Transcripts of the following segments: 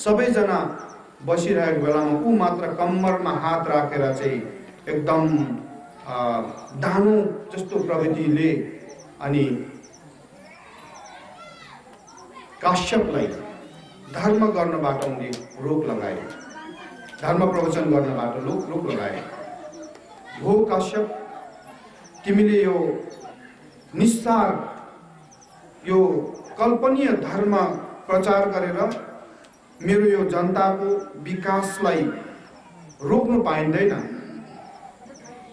सबैजना बसिरहेको बेलामा ऊ मात्र कम्मरमा हात राखेर चाहिँ एकदम दानो जस्तो प्रवृत्तिले अनि काश्यपलाई धर्म गर्नबाट उनले रोक लगाए, धर्म प्रवचन गर्नबाट रोक लगाए। हो काश्यप, तिमीले यो निस्सार यो कल्पनीय धर्म प्रचार गरेर मेरो यो जनताको विकासलाई रोक्नु पाइँदैन।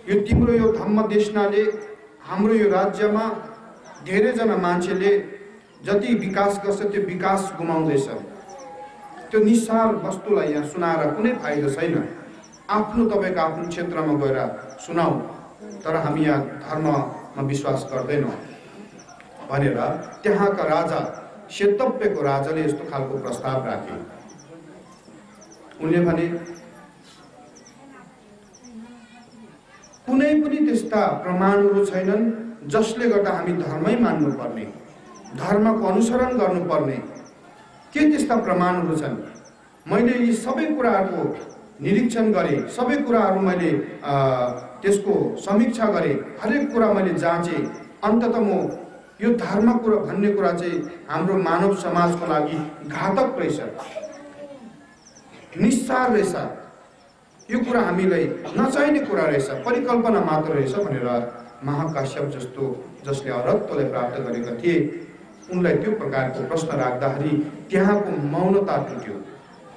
यो तिम्रो यो धम्मदेशनाले हाम्रो यो राज्यमा धेरैजना मान्छेले जति विकास गर्छ त्यो विकास गुमाउँदैछ। त्यो निस्सार वस्तुलाई यहाँ सुनाएर कुनै फाइदा छैन। आफ्नो तपाईको आफ्नो क्षेत्रमा गएर सुनाऊ, तर हामी यहाँ धर्ममा विश्वास गर्दैनौँ भनेर त्यहाँका राजा शेतव्यको राजाले यस्तो खालको प्रस्ताव राखे। उनले भने कुनै पनि त्यस्ता प्रमाणहरू छैनन् जसले गर्दा हामी धर्मै मान्नुपर्ने, धर्मको अनुसरण गर्नुपर्ने। के त्यस्ता प्रमाणहरू छन्? मैले यी सबै कुराहरूको निरीक्षण गरेँ, सबै कुराहरू मैले त्यसको समीक्षा गरेँ, हरेक कुरा मैले जाँचेँ। अन्ततः म यो धर्म कुरा भन्ने कुरा चाहिँ हाम्रो मानव समाजको लागि घातक रहेछ, निस्सार रहेछ, यो कुरा हामीलाई नचाहिने कुरा रहेछ, परिकल्पना मात्र रहेछ भनेर महाकाश्यप जस्तो जसले अरहत्वलाई प्राप्त गरेका थिए उनलाई त्यो प्रकारको प्रश्न राख्दाखेरि त्यहाँको मौनता टुट्यो।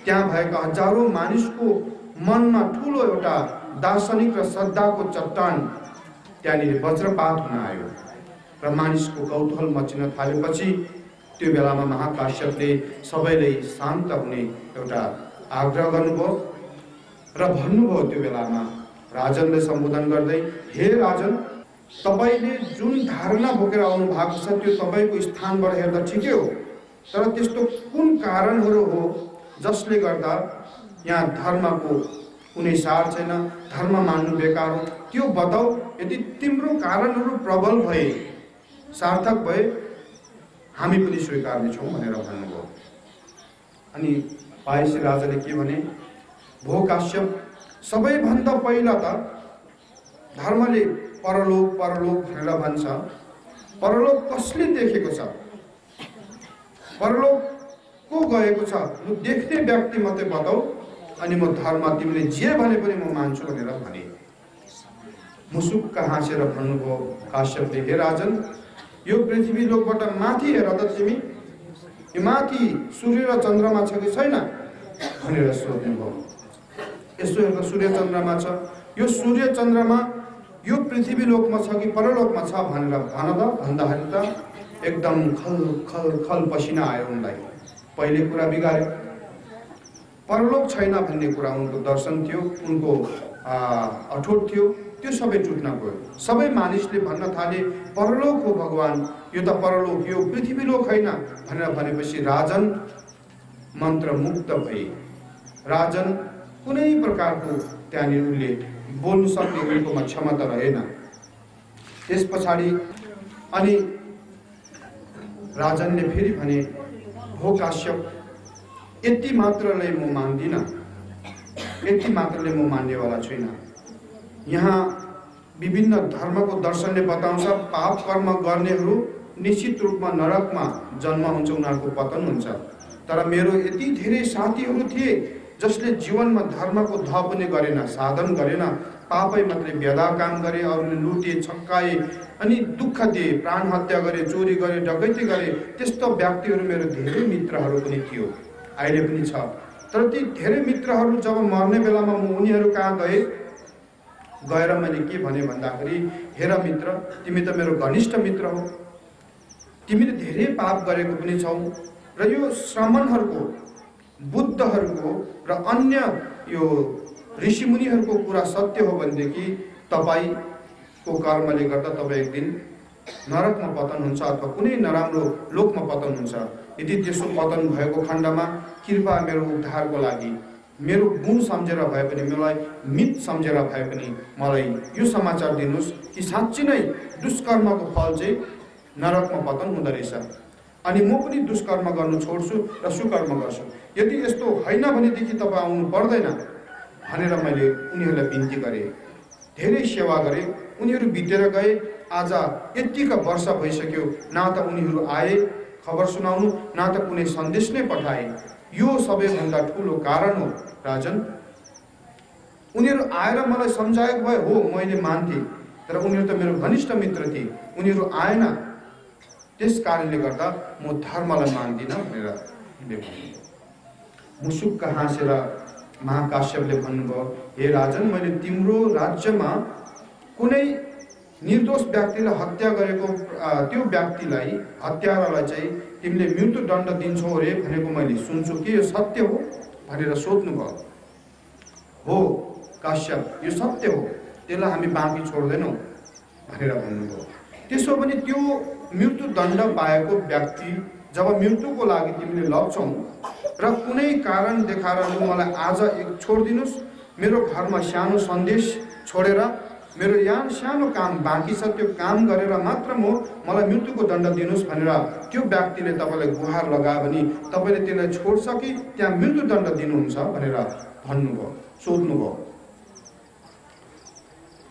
त्यहाँ भएका हजारौं मानिसको मनमा ठुलो एउटा दार्शनिक र श्रद्धाको चट्टान त्यहाँनिर वज्रपात हुन आयो र मानिसको कौतूहल मचिन थालेपछि त्यो बेलामा महाकाश्यपले सबैलाई शान्त हुने एउटा आग्रह गर्नुभयो र भन्नुभयो त्यो बेलामा राजनले सम्बोधन गर्दै, हे राजन, तपाईले जुन धारणा बोकेर आउनु भएको छ त्यो तपाईको स्थानबाट हेर्दा ठिकै हो, तर त्यस्तो कुन कारणहरू हो जसले गर्दा यहाँ धर्मको कुनै सार छैन, धर्म मान्नु बेकार हो, त्यो बताऊ। यदि तिम्रो कारणहरू प्रबल भए, सार्थक भए, हामी पनि स्वीकार्नेछौँ भनेर भन्नुभयो। अनि पायसी राजाले के भने, भो काश्यप, सबैभन्दा पहिला त धर्मले परलोक परलोक भनेर भन्छ। परलोक कसले देखेको छ? परलोक को गएको छ? म देख्ने व्यक्ति मात्रै बताऊ, अनि म धर्म तिमीले जे भने पनि म मान्छु भनेर भने। मुसुक्क हाँसेर भन्नुभयो काश्यपले, हे राजन, यो पृथ्वी लोकबाट माथि हेर त तिमी, यो माथि सूर्य र चन्द्रमा छ कि छैन भनेर सोध्नुभयो। यसो हेर्दा सूर्य चन्द्रमा छ, यो सूर्य चन्द्रमा यो पृथ्वी लोकमा छ कि परलोकमा छ भनेर भन त भन्दाखेरि त एकदम खल खल खल पसिना आयो उनलाई। पहिले कुरा बिगार्यो, परलोक छैन भन्ने कुरा उनको दर्शन थियो, उनको अठोट थियो, त्यो सबै टुट्न गयो। सबै मानिसले भन्न थाले, परलोक हो भगवान, यो त परलोक, यो पृथ्वी लोक होइन भनेर भनेपछि राजन मन्त्रमुग्ध भए। राजन कुनै प्रकारको त्यहाँनिर उनले बोल्नु सक्ने उनकोमा क्षमता रहेन। त्यस पछाडि अनि राजनले फेरि भने, हो काश्यप, यति मात्रले म मान्दिनँ, यति मात्रले म मान्नेवाला छैन। यहाँ विभिन्न धर्मको दर्शनले बताउँछ पाप कर्म गर्नेहरू निश्चित रूपमा नरकमा जन्म हुन्छ, उनीहरूको पतन हुन्छ। तर मेरो यति धेरै साथीहरू थिए जसले जीवनमा धर्मको ध पनि गरेन, साधन गरेन, पापै मात्रै बेदा काम गरे, अरूले लुटे छक्काए अनि दुःख दिए, प्राण हत्या गरे, चोरी गरे, डकैती गरे। त्यस्तो व्यक्तिहरू मेरो धेरै मित्रहरू पनि थियो, अहिले पनि छ। तर ती धेरै मित्रहरू जब मर्ने बेलामा म उनीहरू कहाँ गएर मैले के भने भन्दाखेरि, हेर मित्र, तिमी त मेरो घनिष्ठ मित्र हो, तिमीले धेरै पाप गरेको पनि छौ र यो श्रमणहरूको, बुद्धहरूको र अन्य यो ऋषिमुनिहरूको कुरा सत्य हो भनेदेखि तपाईको कर्मले गर्दा तपाईँ एक दिन नरकमा पतन हुन्छ अथवा कुनै नराम्रो लोकमा पतन हुन्छ। यदि त्यसो पतन भएको खण्डमा कृपया मेरो उद्धारको लागि मेरो गुण सम्झेर भए पनि, मलाई मित सम्झेर भए पनि मलाई यो समाचार दिनुहोस् कि साँच्चै नै दुष्कर्मको फल चाहिँ नरकमा पतन हुँदो रहेछ। अनि म पनि दुष्कर्म गर्नु छोड्छु र सुकर्म गर्छु। यदि यस्तो होइन भनेदेखि तपाईँ आउनु पर्दैन भनेर मैले उनीहरूलाई बिन्ती गरेँ। धेरै सेवा गरेँ। उनीहरू बितेर गए। आज यतिका वर्ष भइसक्यो, न त उनीहरू आए खबर सुनाउनु, न त कुनै सन्देश नै पठाए। यो सबैभन्दा ठुलो कारण हो राजन। उनीहरू आएर मलाई सम्झाएको भए हो मैले मान्थेँ, तर उनीहरू त मेरो घनिष्ठ मित्र थिए। उनीहरू आएन, त्यस कारणले गर्दा म धर्मलाई मान्दिनँ भनेर मुसुक्क हाँसेर महाकाश्यपले भन्नुभयो, हे राजन, मैले तिम्रो राज्यमा कुनै निर्दोष व्यक्तिलाई हत्या गरेको त्यो व्यक्तिलाई, हत्यारालाई चाहिँ तिमीले मृत्युदण्ड दिन्छौ अरे भनेको मैले सुन्छु, के यो सत्य हो भनेर सोध्नुभयो। हो काश्यप, यो सत्य हो, त्यसलाई हामी बाँकी छोड्दैनौँ भनेर भन्नुभयो। त्यसो भने त्यो मृत्युदण्ड पाएको व्यक्ति जब मृत्युको लागि तिमीले लग्छौ र कुनै कारण देखाएर मलाई आज एक छोडिदिनुहोस्, मेरो घरमा सानो सन्देश छोडेर मेरो यहाँ सानो काम बाँकी छ, त्यो काम गरेर मात्र मलाई मृत्युको दण्ड दिनुहोस् भनेर त्यो व्यक्तिले तपाईँलाई गुहार लगायो भने तपाईँले त्यसलाई छोड्छ कि त्यहाँ मृत्युदण्ड दिनुहुन्छ भनेर भन्नुभयो, सोध्नुभयो।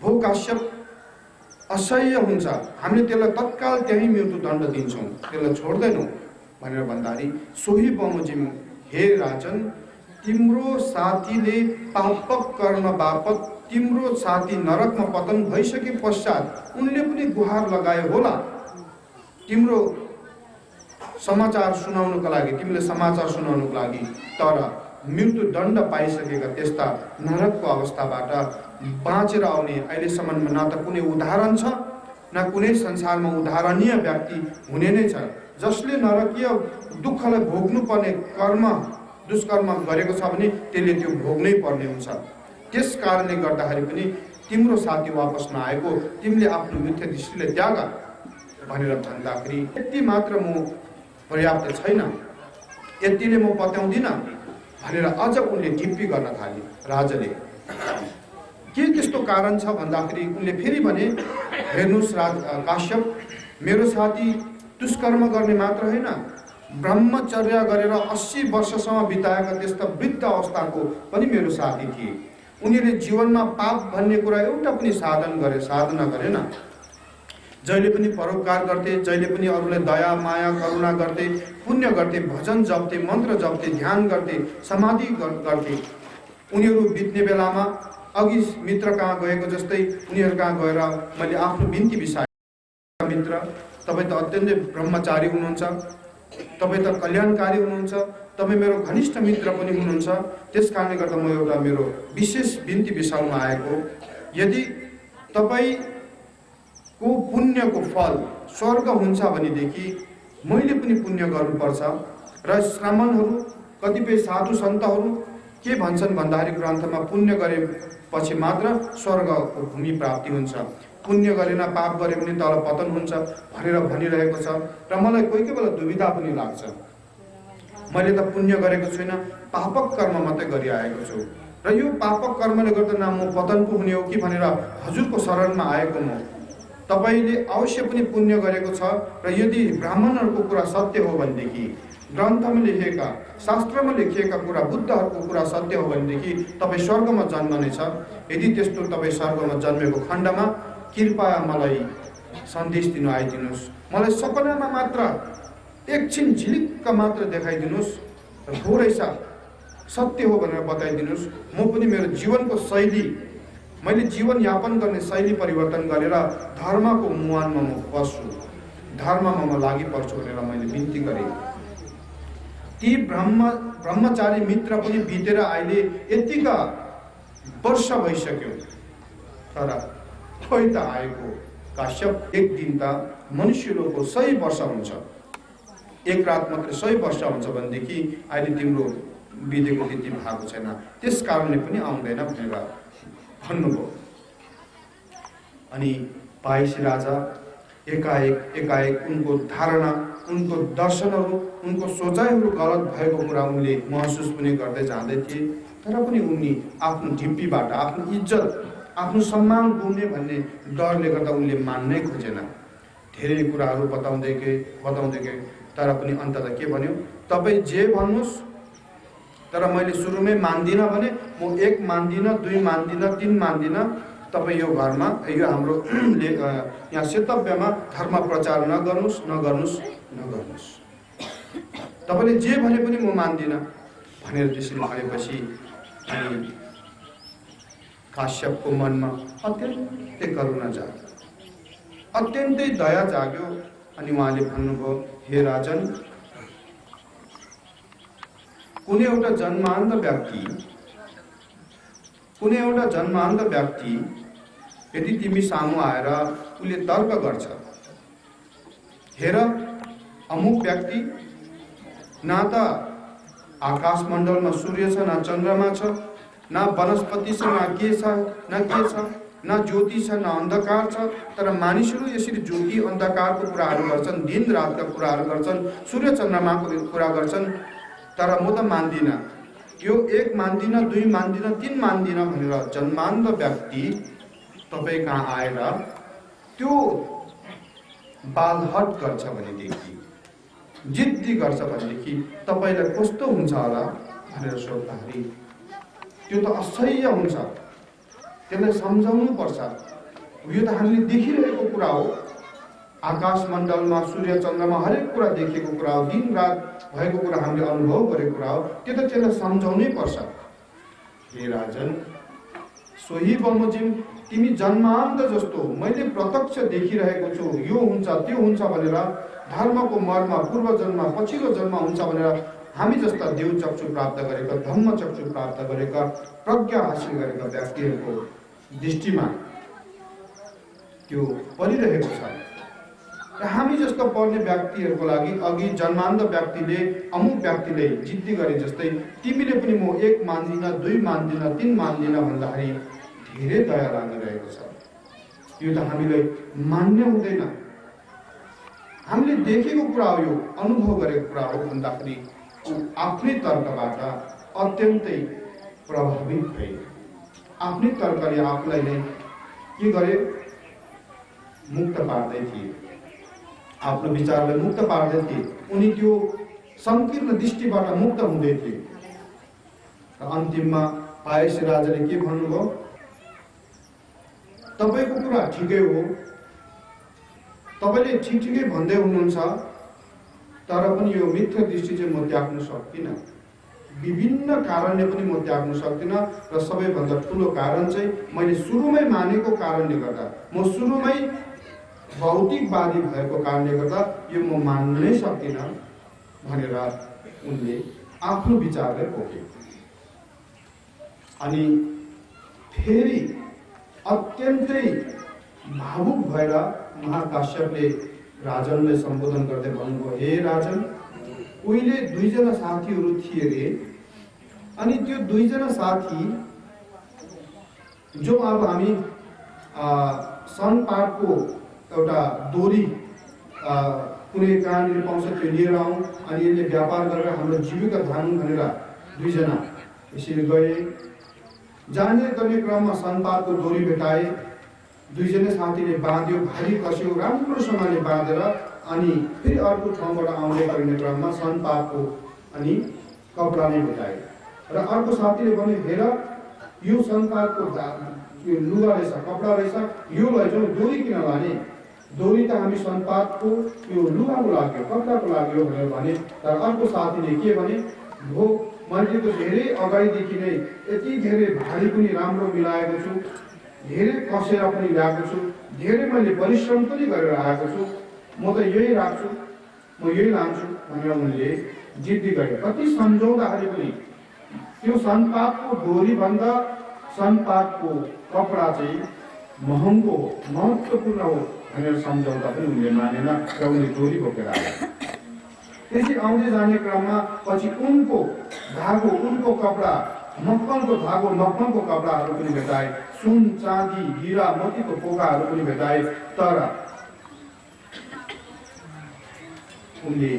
हो काश्यप, असह्य हुन्छ, हामीले त्यसलाई तत्काल त्यही मृत्युदण्ड दिन्छौँ, त्यसलाई छोड्दैनौँ भनेर भन्दाखेरि सोही बमोजिम, हे राजन, तिम्रो साथीले पाप गर्न बापत तिम्रो साथी नरकमा पतन भइसके पश्चात उनले पनि गुहार लगायो होला तिम्रो समाचार सुनाउनुको लागि, तिमीले समाचार सुनाउनुको लागि। तर मृत्युदण्ड पाइसकेका त्यस्ता नरकको अवस्थाबाट बाँचेर आउने अहिलेसम्म न त कुनै उदाहरण छ, न कुनै संसारमा उदाहरणीय व्यक्ति हुने नै छ जसले नरकीय दुःखलाई भोग्नुपर्ने दुष्कर्म गरेको छ भने त्यसले त्यो भोग्नै पर्ने हुन्छ। त्यस कारणले गर्दाखेरि पनि तिम्रो साथी वापस नआएको, तिमीले आफ्नो मिथ्या दृष्टिले त्याग भनेर भन्दाखेरि यति मात्र म पर्याप्त छैन, यतिले म पत्याउँदिनँ भनेर अझ उनले ढिप्पी गर्न थाले। राजाले के त्यस्तो कारण छ भन्दाखेरि उनले फेरि भने, हेर्नुहोस् काश्यप, मेरो साथी दुष्कर्म गर्ने मात्र होइन, ब्रह्मचर्य गरेर 80 वर्षसम्म बिताएका त्यस्ता वृद्ध अवस्थाको पनि मेरो साथी थिए। उनीहरूले जीवनमा पाप भन्ने कुरा एउटा पनि साधना गरेन। जहिले पनि परोपकार गर्थे, जहिले पनि अरूलाई दया माया करुणा गर्थे, पुण्य गर्थे, भजन जप्थे, मन्त्र जप्थे, ध्यान गर्थे, समाधि गर्थे। उनीहरू बित्ने बेलामा अघि मित्र कहाँ गएको जस्तै उनीहरू कहाँ गएर मैले आफ्नो बिन्ती बिसाएँ, मित्र तपाईँ त अत्यन्तै ब्रह्मचारी हुनुहुन्छ, तपाईँ त कल्याणकारी हुनुहुन्छ, तपाईँ मेरो घनिष्ठ मित्र पनि हुनुहुन्छ, त्यस कारणले गर्दा म एउटा मेरो विशेष बिन्ती बिसाउन आएको। यदि तपाईँको पुण्यको फल स्वर्ग हुन्छ भनेदेखि मैले पनि पुण्य गर्नुपर्छ। र श्रामणहरू, कतिपय साधु सन्तहरू के भन्छन् भन्दाखेरि ग्रन्थमा पुण्य गरेपछि मात्र स्वर्गको भूमि प्राप्ति हुन्छ, पुण्य गरेन पाप गरे पनि तल पतन हुन्छ भनेर भनिरहेको छ। र मलाई कोही बेला दुविधा पनि लाग्छ, मैले त पुण्य गरेको छुइनँ, पापक कर्म मात्रै गरिआएको छु र यो पापक कर्मले गर्दा न म पतन पो हुने हो कि भनेर हजुरको शरणमा आएको म। तपाईँले अवश्य पनि पुण्य गरेको छ र यदि ब्राह्मणहरूको कुरा सत्य हो भनेदेखि, ग्रन्थमा लेखेका शास्त्रमा लेखिएका कुरा, बुद्धहरूको कुरा सत्य हो भनेदेखि तपाईँ स्वर्गमा जन्मनेछ। यदि त्यस्तो तपाईँ स्वर्गमा जन्मेको खण्डमा कृपया मलाई सन्देश दिनु आइदिनुहोस्, मलाई सपनामा मात्र एकछिन झिलिक्क मात्र देखाइदिनुहोस् र थोरै सा सत्य हो भनेर बताइदिनुहोस्। म पनि मेरो जीवनको शैली, मैले जीवनयापन गर्ने शैली परिवर्तन गरेर धर्मको मुहानमा म बस्छु, धर्ममा म लागि पर्छु भनेर मैले बिन्ती गरेँ। ती ब्रह्मचारी मित्र पनि बितेर अहिले यतिका वर्ष भइसक्यो, तर खोइ त आएको। काश्यप, एक दिन त मनुष्यको 100 वर्ष हुन्छ, एक रात मात्र 100 वर्ष हुन्छ भनेदेखि अहिले तिम्रो बितेको त्यति भएको छैन, त्यस कारणले पनि आउँदैन भनेर भन्नुभयो। अनि पाइसी राजा एकाएक उनको धारणा, उनको दर्शनहरू, उनको सोचाइहरू गलत भएको कुरा उनले महसुस पनि गर्दै जाँदै थिए। तर पनि उनी आफ्नो ढिप्पीबाट आफ्नो इज्जत, आफ्नो सम्मान गुम्ने भन्ने डरले गर्दा उनले मान्नै खोजेन। धेरै कुराहरू बताउँदै गए तर पनि अन्ततः के भन्यो, तपाईँ जे भन्नुहोस्, तर मैले सुरुमै मान्दिनँ भने म 1 मान्दिनँ, 2 मान्दिनँ, 3 मान्दिनँ। तपाईँ यो घरमा, यो हाम्रो यहाँ सेतव्यमा धर्म प्रचार नगर्नुहोस्, नगर्नुहोस्, नगर्नुहोस्। तपाईँले जे भने पनि म मान्दिनँ भनेर त्यसरी भनेपछि अनि काश्यपको मनमा अत्यन्तै करुणा जाग्यो, अत्यन्तै दया जाग्यो। अनि उहाँले भन्नुभयो, हे राजन, कुनै एउटा जन्मान्त व्यक्ति यदि तिमी सामु आएर उसले तर्क गर्छ, हेर अमुक व्यक्ति न त आकाशमण्डलमा सूर्य छ, न चन्द्रमा छ, न वनस्पति छ, न के छ, न ज्योति छ, न अन्धकार छ। तर मानिसहरू यसरी ज्योति अन्धकारको कुराहरू गर्छन्, दिन रातका कुराहरू गर्छन्, सूर्य चन्द्रमाको कुरा गर्छन्। तर म त मान्दिनँ, यो 1 मान्दिनँ, 2 मान्दिनँ, 3 मान्दिनँ भनेर जन्मान्त व्यक्ति तपाईँ कहाँ आएर त्यो बालहट गर्छ भनेदेखि, जिद्दी गर्छ भनेदेखि तपाईँलाई कस्तो हुन्छ होला भनेर सोद्धाखेरि त्यो त असह्य हुन्छ, त्यसलाई सम्झाउनु पर्छ। यो त हामीले देखिरहेको कुरा हो, आकाशमण्डलमा सूर्य चन्द्रमा हरेक कुरा देखेको कुरा हो, दिन रात भएको कुरा हामीले अनुभव गरेको कुरा हो, त्यो त त्यसलाई सम्झाउनै पर्छ। हे राजन, सोही बमोजिम, तिमी जन्मान्त जस्तो मैले प्रत्यक्ष देखिरहेको छु, यो हुन्छ त्यो हुन्छ भनेर धर्मको मर्म पूर्व जन्म पछिल्लो जन्म हुन्छ भनेर हामी जस्ता देव चक्षु प्राप्त गरेका, धम्म चक्षु प्राप्त गरेका, प्रज्ञा हासिल गरेका व्यक्तिहरूको दृष्टिमा त्यो परिरहेको छ। र हामी जस्तो पढ्ने व्यक्तिहरूको लागि अघि जन्मान्त व्यक्तिले अमुक व्यक्तिले जिद्दी गरे जस्तै तिमीले पनि म 1 मान्दिनँ, 2 मान्दिनँ, 3 मान्दिनँ भन्दाखेरि धेरै दया लागिरहेको छ। यो त हामीले मान्य हुँदैन, हामीले देखेको कुरा हो, यो अनुभव गरेको कुरा हो भन्दाखेरि आफ्नै तर्कबाट अत्यन्तै प्रभावित भए, आफ्नै तर्कले आफूलाई नै के गरे, मुक्त पार्दै थिए, आफ्नो विचारलाई मुक्त पार्दै थिए। उनी त्यो संकीर्ण दृष्टिबाट मुक्त हुँदै थिए। र अन्तिममा पायसी राजाले के भन्नुभयो, तपाईको कुरा ठिकै हो, तपाईले ठिकै भन्दै हुनुहुन्छ, तर पनि यो मिथ्या दृष्टि चाहिँ म त्याग्न सक्दिनँ। विभिन्न कारणले पनि म त्याग्न सक्दिनँ र सबैभन्दा ठुलो कारण चाहिँ मैले सुरुमै मानेको कारणले गर्दा, म सुरुमै भौतिकवादी भएको कारणले गर्दा यो म मान्नै सक्दिनँ भनेर उनले आफ्नो विचारलाई पोखे। अनि फेरि अत्यन्तै भावुक भएर महाकाश्यपले राजनलाई सम्बोधन गर्दै भन्नुभयो, हे राजन, उहिले 2 जना साथीहरू थिए रे, अनि त्यो 2 जना साथी जो अब हामी सनपाटको एउटा डोरी कुनै कहाँनिर पाउँछ त्यो लिएर आउँ अनि यसले व्यापार गरेर हाम्रो जीविका धानौँ भनेर 2 जना यसरी गए। जाने गर्ने क्रममा सनपाटको डोरी भेटाए, 2 जना साथीले बाँध्यो, भारी कस्यो, राम्रोसँगले बाँधेर अनि फेरि अर्को ठाउँबाट आउने गर्ने क्रममा सनपाटको अनि कपडा नै भेटाए। र अर्को साथीले भने, हेर यो सनपाटको यो लुगा रहेछ, कपडा रहेछ, यो लैजाउँ, डोरी किन लाने, डोरी त हामी सनपाटको यो लुगाको लाग्यो, कपडाको लाग्यो भनेर भने। तर अर्को साथीले के भने, हो मैले त धेरै अगाडिदेखि नै यति धेरै भारी पनि राम्रो मिलाएको छु, धेरै कसेर पनि ल्याएको छु, धेरै मैले परिश्रम पनि गरेर आएको छु, म त यही राख्छु, म यही लान्छु भनेर उनले जिद्दी गरे। कति सम्झाउँदाखेरि पनि त्यो सनपाटको डोरीभन्दा सनपाटको कपडा चाहिँ महँगो हो, महत्त्वपूर्ण हो भनेर सम्झाउँदा पनि उनले मानेन र उनले डोरी बोकेर आए। त्यसरी आउँदै जाने क्रममा पछि उनको धागो, उनको कपडा, मखमलको धागो, मखमलको कपडाहरू पनि भेटाए, सुन चाँदी हिरा मोतीको पोकाहरू पनि भेटाए। तर उनले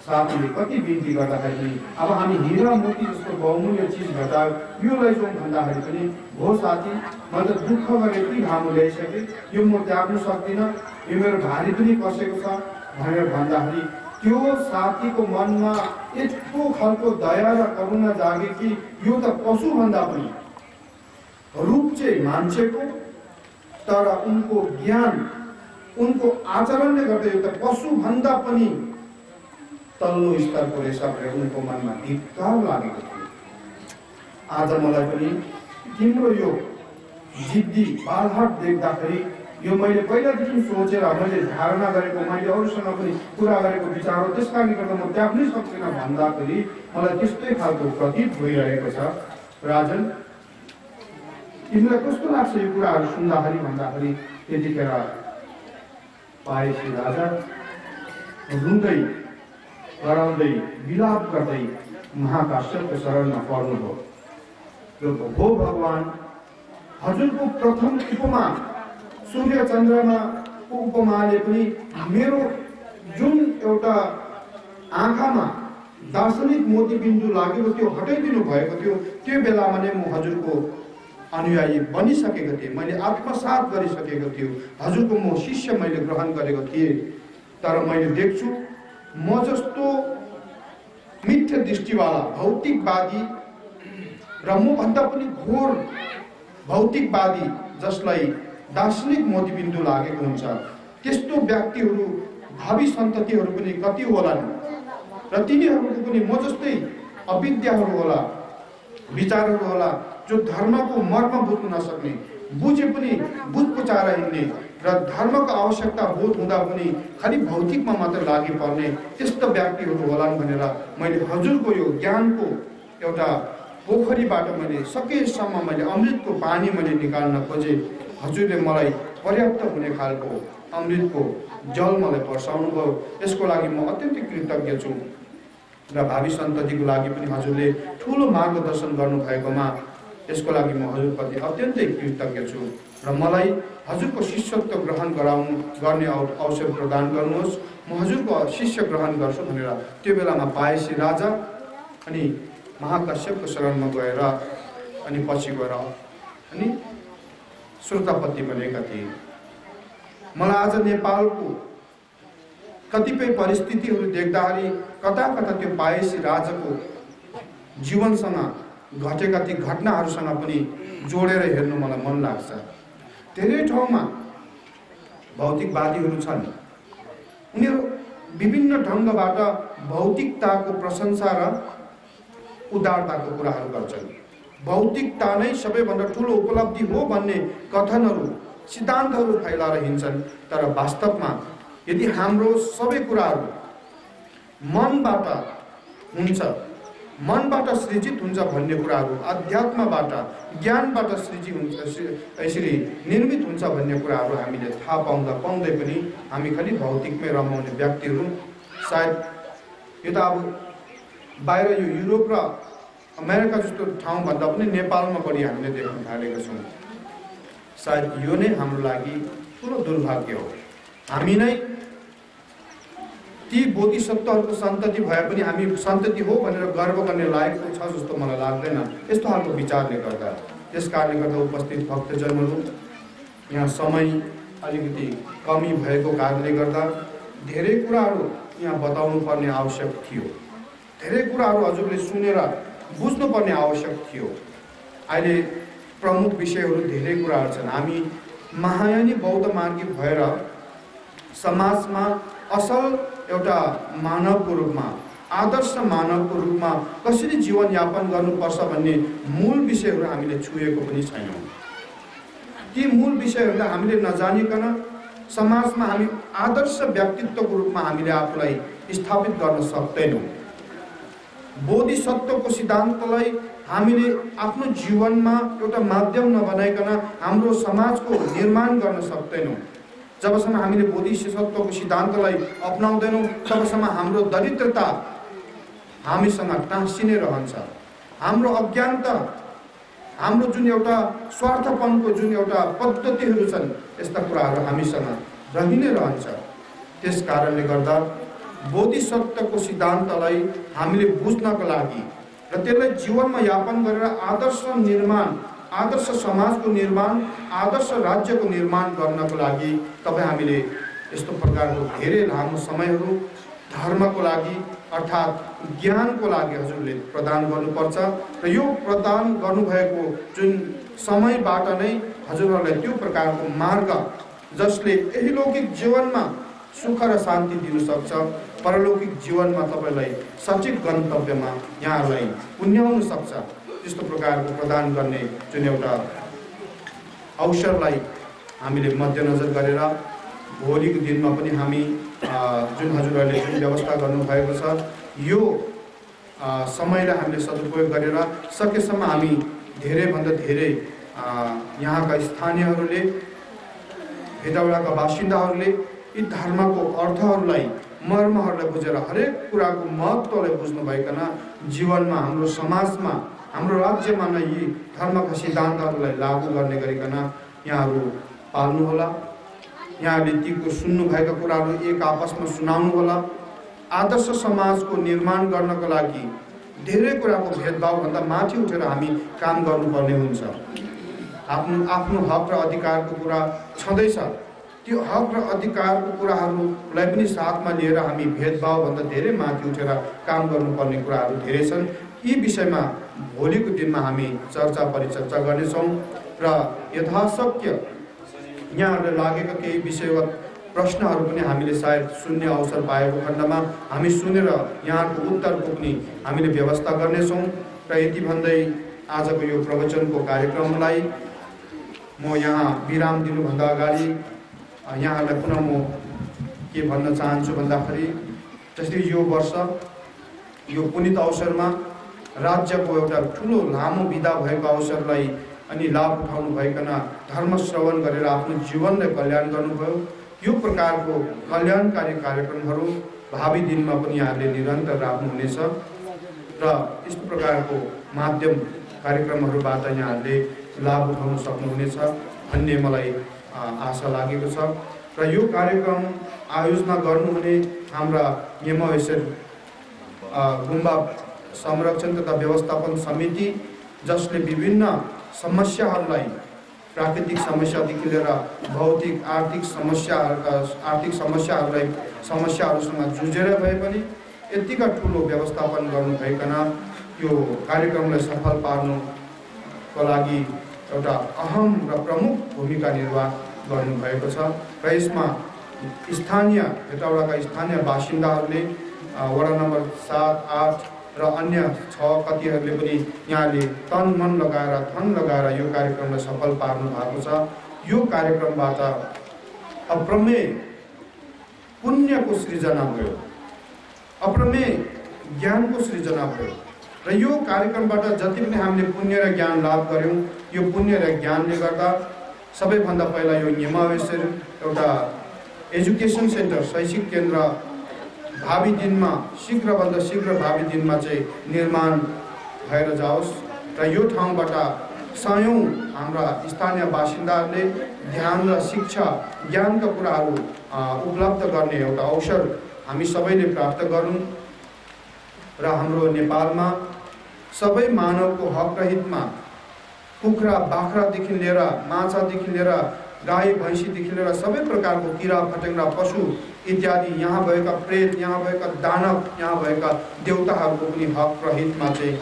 साथीले कति बिन्ती गर्दाखेरि पनि अब हामी हिरा मोती जस्तो बहुमूल्य चिज भेटायो, यो लैजाउँ भन्दाखेरि पनि, हो साथी, मैले त दुःख गरेर यति घामो ल्याइसकेँ, यो म त्याग्नु सक्दिनँ, यो मेरो भारी पनि कसेको छ भनेर भन्दाखेरि त्यो साथीको मनमा यस्तो खालको दया र करुणा जागे कि यो त पशुभन्दा पनि रूप चाहिँ मान्छेको, तर उनको ज्ञान उनको आचरणले गर्दा यो त पशुभन्दा पनि तल्लो स्तरको रहेछ भनेर उनको मनमा धिक्कार लागेको थियो। आज मलाई पनि तिम्रो यो जिद्दी बालहट देख्दाखेरि यो मैले पहिलादेखि सोचेर मैले धारणा गरेको, मैले अरूसँग पनि कुरा गरेको विचार हो, त्यस कारणले गर्दा म त्याग्नै सक्दिनँ भन्दाखेरि मलाई त्यस्तै खालको प्रतीत भइरहेको छ। राजन, तिमीलाई कस्तो लाग्छ यो कुराहरू सुन्दाखेरि भन्दाखेरि त्यतिखेर पाएसी राजा रुँदै कराउँदै विलाप गर्दै महाकाश्यपको शरणमा पर्नुभयो। हो भगवान, हजुरको प्रथम उपमा सूर्य चन्द्रमाको उपमाले पनि मेरो जुन एउटा आँखामा दार्शनिक मोतीबिन्दु लागेको त्यो हटाइदिनु भएको थियो। त्यो बेलामा नै म हजुरको अनुयायी बनिसकेको थिएँ, मैले आत्मसात गरिसकेको थियो, हजुरको म शिष्य मैले ग्रहण गरेको थिएँ। तर मैले देख्छु म जस्तो मिथ्या दृष्टिवाला भौतिकवादी र म भन्दा पनि घोर भौतिकवादी जसलाई दार्शनिक मोतीबिन्दु लागेको हुन्छ, त्यस्तो व्यक्तिहरू भावी सन्ततिहरू पनि कति होलान् र तिनीहरूको पनि म जस्तै अविद्याहरू होला, विचारहरू होला, जो धर्मको मर्म बुझ्न नसक्ने, बुझे पनि बुझपुचाएर हिँड्ने र धर्मको आवश्यकता बोध हुँदा पनि खालि भौतिकमा मात्र लागि पर्ने त्यस्तो व्यक्तिहरू होलान् भनेर मैले हजुरको यो ज्ञानको एउटा पोखरीबाट मैले सकेसम्म मैले अमृतको पानी मैले निकाल्न खोजेँ। हजुरले मलाई पर्याप्त हुने खालको अमृतको जल मलाई वर्षाउनु भयो। यसको लागि म अत्यन्तै कृतज्ञ छु र भावी सन्ततिको लागि पनि हजुरले ठुलो मार्गदर्शन गर्नुभएकोमा यसको लागि म हजुरप्रति अत्यन्तै कृतज्ञ छु र मलाई हजुरको शिष्यत्व ग्रहण गर्ने अवसर प्रदान गर्नुहोस्। म हजुरको शिष्य ग्रहण गर्छु भनेर त्यो बेलामा पाएसी राजा अनि महाकाश्यपको शरणमा गएर अनि पछि गएर अनि श्रोतापति बनेका थिए। मलाई आज नेपालको कतिपय परिस्थितिहरू देख्दाखेरि कता कता त्यो पाएसी राजाको जीवनसँग घटेका ती घटनाहरूसँग पनि जोडेर हेर्नु मलाई मन लाग्छ। धेरै ठाउँमा भौतिकवादीहरू छन्, उनीहरू विभिन्न ढङ्गबाट भौतिकताको प्रशंसा र उदारताको कुराहरू गर्छन्। भौतिकता नै सबैभन्दा ठुलो उपलब्धि हो भन्ने कथनहरू सिद्धान्तहरू फैलाएर हिँड्छन्। तर वास्तवमा यदि हाम्रो सबै कुराहरू मनबाट हुन्छ, मनबाट सृजित हुन्छ भन्ने कुराहरू, अध्यात्मबाट ज्ञानबाट सृजित हुन्छ, यसरी निर्मित हुन्छ भन्ने कुराहरू हामीले थाहा पाउँदै पनि हामी खालि भौतिकमै रमाउने व्यक्तिहरू सायद यो त अब बाहिर यो युरोप र अमेरिका जस्तो ठाउँभन्दा पनि नेपालमा बढी हामीले देख्न थालेका छौँ। सायद यो नै हाम्रो लागि ठुलो दुर्भाग्य हो। हामी नै ती बोधिसत्वहरूको सन्तति भए पनि हामी सन्तति हो भनेर गर्व गर्ने लायकको छ जस्तो मलाई लाग्दैन यस्तो खालको विचारले गर्दा। त्यस कारणले गर्दा उपस्थित भक्तजनहरू, यहाँ समय अलिकति कमी भएको कारणले गर्दा धेरै कुराहरू यहाँ बताउनु पर्ने आवश्यक थियो। धेरै कुराहरू हजुरले सुनेर बुझ्नुपर्ने आवश्यक थियो। अहिले प्रमुख विषयहरू धेरै कुराहरू छन्। हामी महायानी बौद्ध मार्गी भएर समाजमा असल एउटा मानवको रूपमा, आदर्श मानवको रूपमा कसरी जीवनयापन गर्नुपर्छ भन्ने मूल विषयहरू हामीले छुएको पनि छैनौँ। ती मूल विषयहरूलाई हामीले नजानिकन समाजमा हामी आदर्श व्यक्तित्वको रूपमा हामीले आफूलाई स्थापित गर्न सक्दैनौँ। बोधिसत्वको सिद्धान्तलाई हामीले आफ्नो जीवनमा एउटा माध्यम नबनाइकन हाम्रो समाजको निर्माण गर्न सक्दैनौँ। जबसम्म हामीले बोधिसत्वको सिद्धान्तलाई अपनाउँदैनौँ तबसम्म हाम्रो दरिद्रता हामीसँग टाँसिने रहन्छ। हाम्रो अज्ञानता, हाम्रो जुन एउटा स्वार्थपनको जुन एउटा पद्धतिहरू छन्, यस्ता कुराहरू हामीसँग रहि नै रहन्छ। त्यस कारणले गर्दा बोधिसत्वको सिद्धान्तलाई हामीले बुझ्नको लागि र त्यसलाई जीवनमा यापन गरेर आदर्श निर्माण, आदर्श समाजको निर्माण, आदर्श राज्यको निर्माण गर्नको लागि तपाईँ हामीले यस्तो प्रकारको धेरै लामो समयहरू, धर्मको लागि अर्थात् ज्ञानको लागि हजुरले प्रदान गर्नुपर्छ र यो प्रदान गर्नुभएको जुन समयबाट नै हजुरहरूलाई त्यो प्रकारको मार्ग जसले यही लौकिक जीवनमा सुख र शान्ति दिन सक्छ, परलौकिक जीवनमा तपाईलाई सचिव गन्तव्यमा यहाँलाई पुन्याउन सक्छ, त्यस्तो प्रकारको प्रदान गर्ने जुन एउटा अवसरलाई हामीले मध्यनजर गरेर भोलिको दिनमा पनि हामी जुन हजुरहरूले जुन व्यवस्था गर्नुभएको छ यो समयलाई हामीले सदुपयोग गरेर सकेसम्म हामी धेरैभन्दा धेरै यहाँका स्थानीयहरूले, भेटाउडाका बासिन्दाहरूले यी धर्मको अर्थहरूलाई, मर्महरूलाई बुझेर हरेक कुराको महत्त्वलाई बुझ्नु भइकन जीवनमा, हाम्रो समाजमा, हाम्रो राज्यमा नै यी धर्मका सिद्धान्तहरूलाई लागू गर्ने गरिकन यहाँहरू पाल्नुहोला। यहाँले तीको सुन्नुभएका कुराहरू एक आपसमा सुनाउनुहोला। आदर्श समाजको निर्माण गर्नको लागि धेरै कुराको भेदभावभन्दा माथि उठेर हामी काम गर्नुपर्ने हुन्छ। आफ्नो हक र अधिकारको कुरा छँदैछ, त्यो हक र अधिकारको कुराहरूलाई पनि साथमा लिएर हामी भेदभावभन्दा धेरै माथि उठेर काम गर्नुपर्ने कुराहरू धेरै छन्। यी विषयमा भोलिको दिनमा हामी चर्चा परिचर्चा गर्नेछौँ र यथाशक्य यहाँहरूलाई लागेका केही विषयगत प्रश्नहरू पनि हामीले सायद सुन्ने अवसर पाएको खण्डमा हामी सुनेर यहाँको उत्तरको पनि हामीले व्यवस्था गर्नेछौँ। र यति भन्दै आजको यो प्रवचनको कार्यक्रमलाई म यहाँ विराम दिनुभन्दा अगाडि यहाँहरूलाई पुनः म के भन्न चाहन्छु भन्दाखेरि, जस्तै यो वर्ष यो पुनित अवसरमा राज्यको एउटा ठुलो लामो बिदा भएको अवसरलाई अनि लाभ उठाउनु भइकन धर्म श्रवण गरेर आफ्नो जीवनलाई कल्याण गर्नुभयो। यो प्रकारको कल्याणकारी कार्यक्रमहरू भावी दिनमा पनि यहाँले निरन्तर राख्नुहुनेछ र यस्तो प्रकारको माध्यम कार्यक्रमहरूबाट यहाँले लाभ उठाउन सक्नुहुनेछ भन्ने मलाई आशा लागेको छ। र यो कार्यक्रम आयोजना गर्नुहुने हाम्रा यमहेश्वर गुम्बा संरक्षण तथा व्यवस्थापन समिति, जसले विभिन्न समस्याहरूलाई, प्राकृतिक समस्यादेखि लिएर भौतिक आर्थिक समस्याहरूसँग जुझेर भए पनि यतिका ठुलो व्यवस्थापन गर्नुभइकन यो कार्यक्रमलाई सफल पार्नुको लागि एउटा अहम र प्रमुख भूमिका निर्वाह गर्नुभएको छ। र यसमा स्थानीय भेटाउडाका स्थानीय बासिन्दाहरूले वडा नम्बर 7, 8 र अन्य 6 कतिहरूले पनि यहाँले तन मन लगाएर धन लगाएर यो कार्यक्रमलाई सफल पार्नु भएको छ। यो कार्यक्रमबाट अप्रमेय पुण्यको सृजना भयो, अप्रमेय ज्ञानको सृजना भयो र यो कार्यक्रमबाट जति पनि हामीले पुण्य र ज्ञान लाभ गऱ्यौँ, यो पुण्य र ज्ञानले गर्दा सबैभन्दा पहिला यो यमहेश्वर एउटा एजुकेसन सेन्टर, शैक्षिक केन्द्र भावी दिनमा शीघ्रभन्दा शीघ्र भावी दिनमा चाहिँ निर्माण भएर जाओस् र यो ठाउँबाट सयौं हाम्रा स्थानीय बासिन्दाहरूले ध्यान र शिक्षा ज्ञानका कुराहरू उपलब्ध गर्ने एउटा अवसर हामी सबैले प्राप्त गरौँ र हाम्रो नेपालमा सबै मानवको हक र हितमा कुखुरा बाख्रादेखि लिएर माछादेखि लिएर गाई भैँसीदेखि लिएर सबै प्रकारको किरा फटेङ्ग्रा पशु इत्यादि, यहाँ भएका प्रेत, यहाँ भएका दानव, यहाँ भएका देवताहरूको पनि हक र हितमा चाहिँ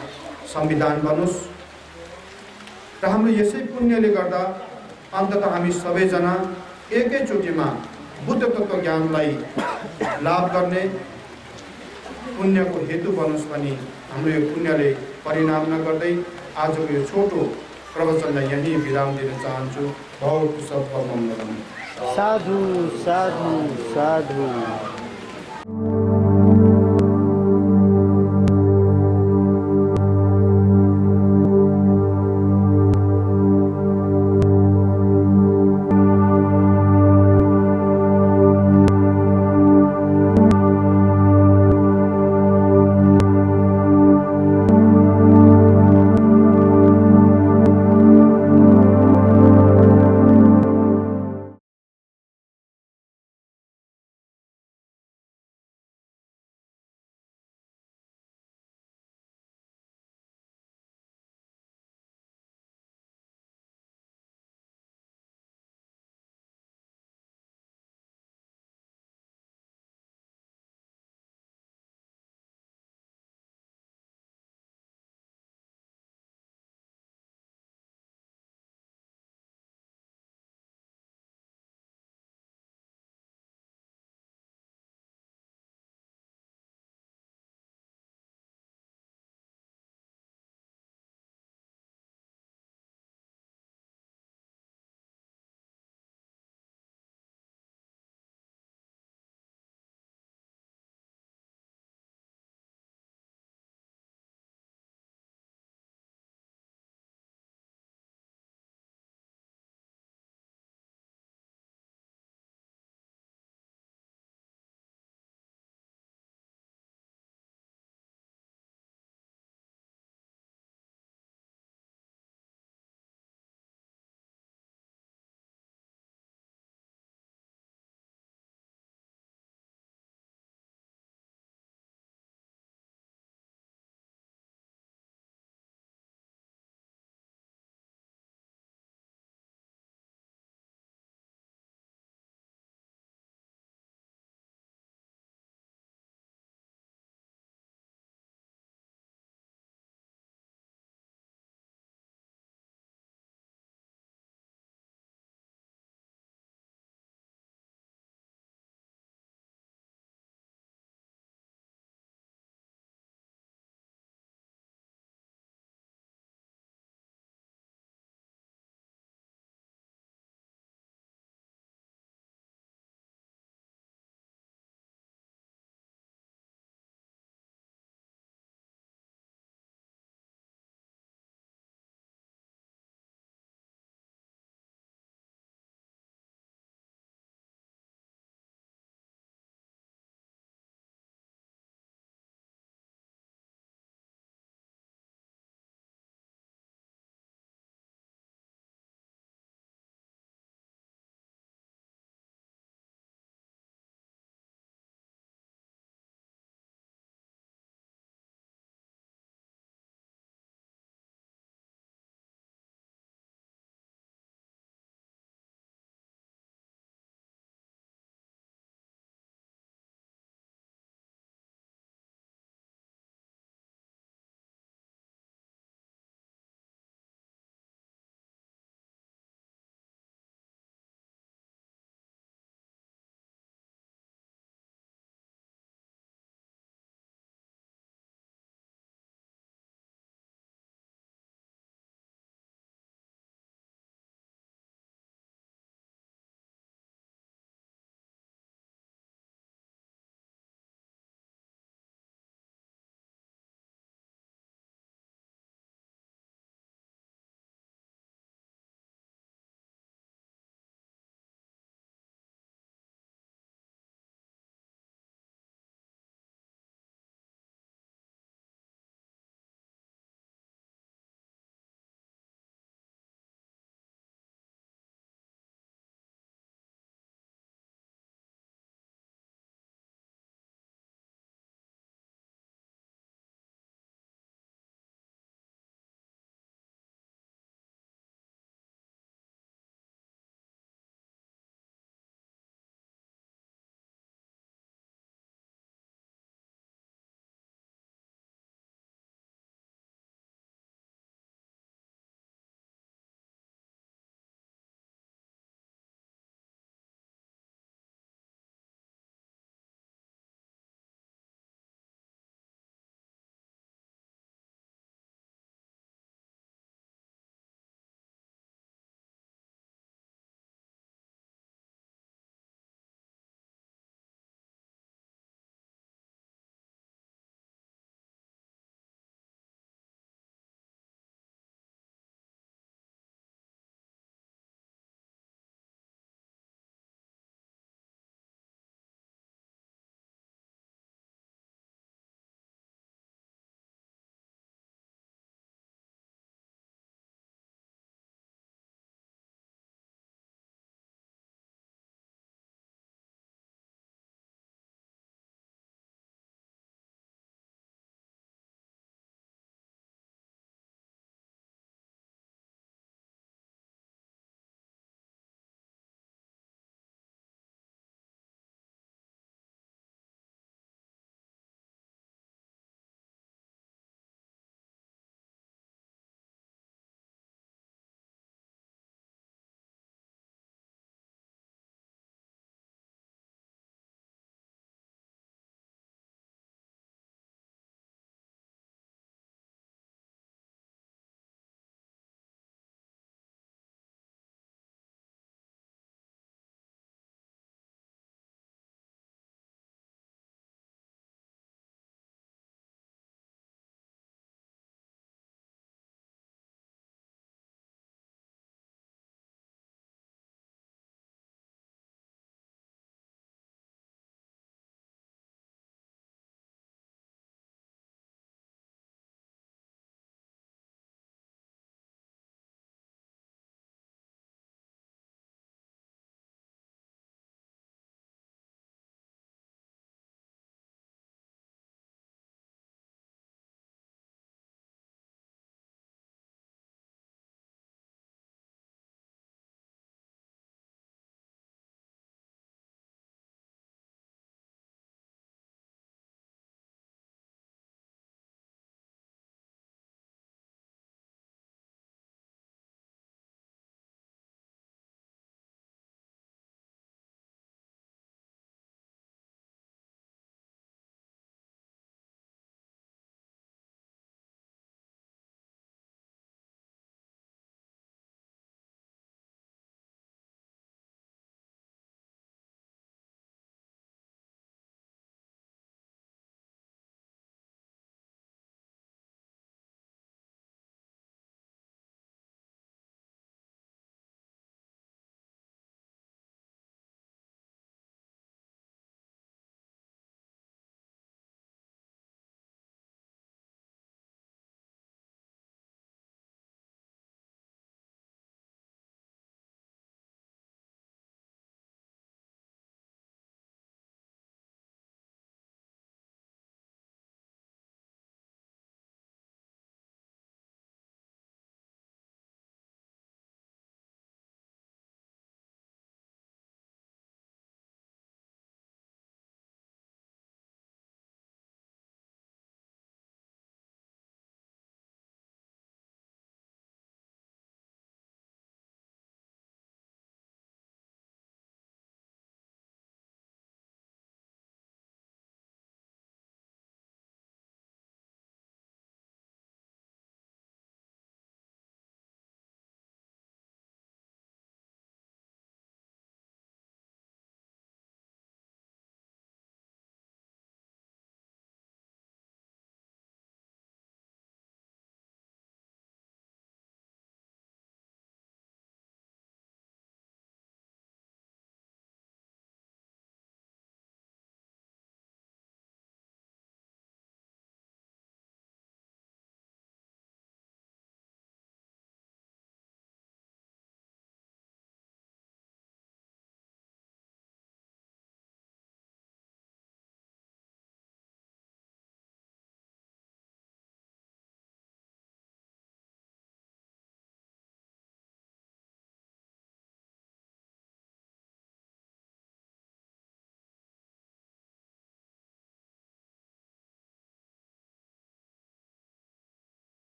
संविधान बनोस् र हाम्रो यसै पुण्यले गर्दा अन्ततः हामी सबैजना एकैचोटिमा बुद्ध तत्त्व ज्ञानलाई लाभ गर्ने पुण्यको हेतु बनोस् भनी हाम्रो यो पुण्यले परिणाम नगर्दै आजको यो छोटो प्रवचनलाई यहीँ विराम दिन चाहन्छु। बहुत सब मङ्गलम। साधु साधु साधु।